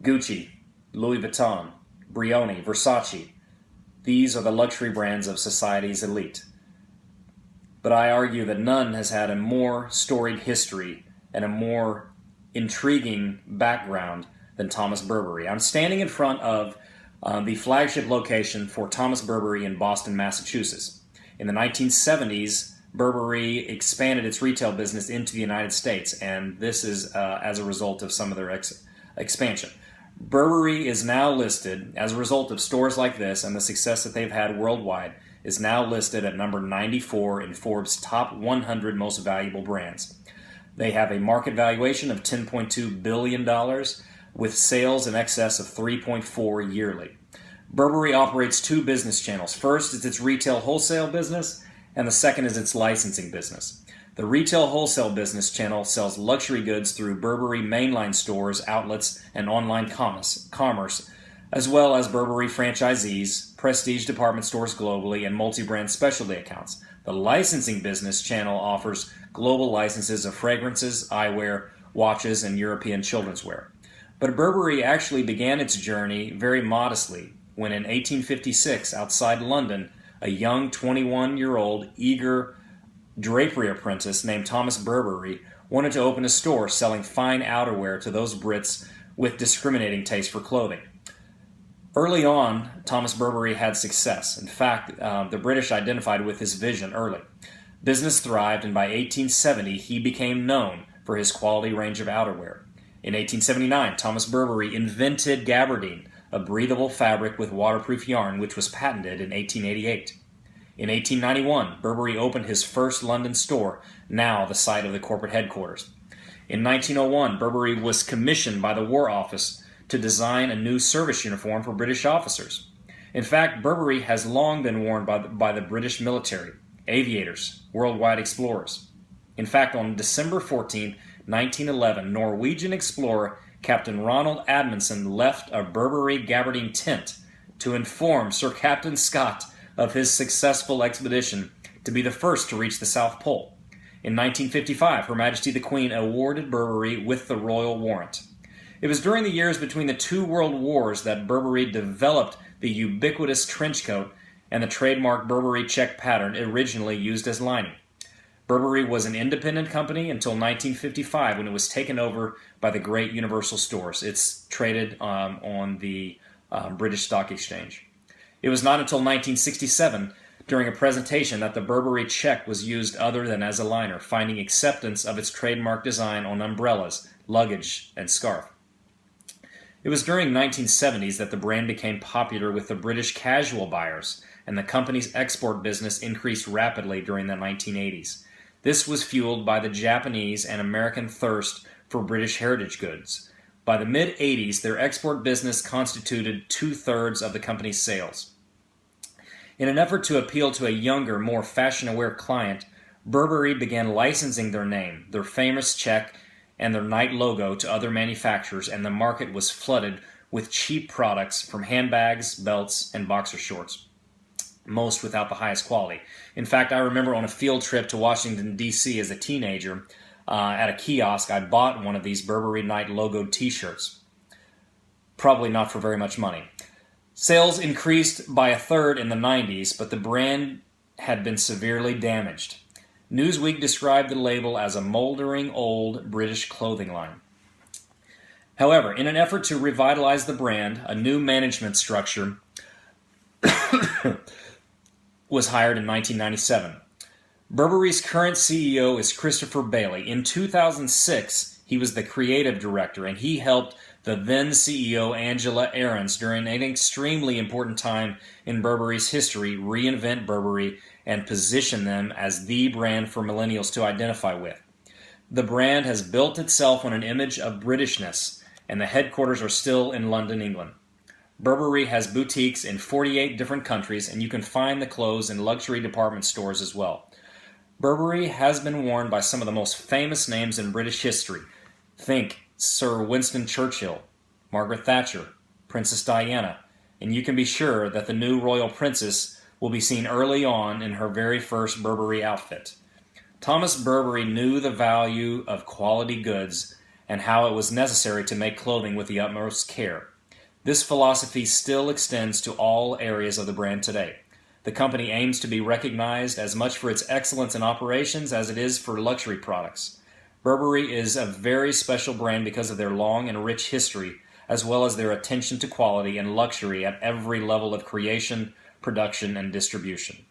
Gucci, Louis Vuitton, Brioni, Versace. These are the luxury brands of society's elite. But I argue that none has had a more storied history and a more intriguing background than Thomas Burberry. I'm standing in front of the flagship location for Thomas Burberry in Boston, Massachusetts. In the 1970s, Burberry expanded its retail business into the United States, and this is as a result of some of their expansion. Burberry is now listed, as a result of stores like this and the success that they've had worldwide, is now listed at number 94 in Forbes' top 100 most valuable brands. They have a market valuation of $10.2 billion with sales in excess of $3.4 yearly. Burberry operates two business channels. First is its retail wholesale business, and the second is its licensing business. The retail wholesale business channel sells luxury goods through Burberry mainline stores, outlets, and online commerce, as well as Burberry franchisees, prestige department stores globally, and multi-brand specialty accounts. The licensing business channel offers global licenses of fragrances, eyewear, watches, and European children's wear. But Burberry actually began its journey very modestly when in 1856, outside London, a young 21-year-old eager drapery apprentice named Thomas Burberry wanted to open a store selling fine outerwear to those Brits with discriminating taste for clothing. Early on, Thomas Burberry had success. In fact, the British identified with his vision early. Business thrived, and by 1870, he became known for his quality range of outerwear. In 1879, Thomas Burberry invented gabardine, a breathable fabric with waterproof yarn, which was patented in 1888. In 1891, Burberry opened his first London store, now the site of the corporate headquarters. In 1901, Burberry was commissioned by the War Office to design a new service uniform for British officers. In fact, Burberry has long been worn by the British military, aviators, worldwide explorers. In fact, on December 14, 1911, Norwegian explorer Captain Ronald Amundsen left a Burberry gabardine tent to inform Sir Captain Scott of his successful expedition to be the first to reach the South Pole. In 1955, Her Majesty the Queen awarded Burberry with the Royal Warrant. It was during the years between the two world wars that Burberry developed the ubiquitous trench coat and the trademark Burberry check pattern originally used as lining. Burberry was an independent company until 1955 when it was taken over by the great Universal Stores. It's traded on the British Stock Exchange. It was not until 1967, during a presentation, that the Burberry check was used other than as a liner, finding acceptance of its trademark design on umbrellas, luggage, and scarf. It was during the 1970s that the brand became popular with the British casual buyers, and the company's export business increased rapidly during the 1980s. This was fueled by the Japanese and American thirst for British heritage goods. By the mid-80s, their export business constituted 2/3 of the company's sales. In an effort to appeal to a younger, more fashion-aware client, Burberry began licensing their name, their famous check, and their knight logo to other manufacturers, and the market was flooded with cheap products from handbags, belts, and boxer shorts, most without the highest quality. In fact, I remember on a field trip to Washington, D.C. as a teenager, at a kiosk, I bought one of these Burberry Knight logoed t-shirts. Probably not for very much money. Sales increased by 1/3 in the 90s, but the brand had been severely damaged. Newsweek described the label as a moldering old British clothing line. However, in an effort to revitalize the brand, a new management structure was hired in 1997. Burberry's current CEO is Christopher Bailey. In 2006, he was the creative director, and he helped the then CEO Angela Ahrendts during an extremely important time in Burberry's history reinvent Burberry and position them as the brand for millennials to identify with. The brand has built itself on an image of Britishness, and the headquarters are still in London, England. Burberry has boutiques in 48 different countries, and you can find the clothes in luxury department stores as well. Burberry has been worn by some of the most famous names in British history. Think Sir Winston Churchill, Margaret Thatcher, Princess Diana, and you can be sure that the new royal princess will be seen early on in her very first Burberry outfit. Thomas Burberry knew the value of quality goods and how it was necessary to make clothing with the utmost care. This philosophy still extends to all areas of the brand today. The company aims to be recognized as much for its excellence in operations as it is for luxury products. Burberry is a very special brand because of their long and rich history, as well as their attention to quality and luxury at every level of creation, production, and distribution.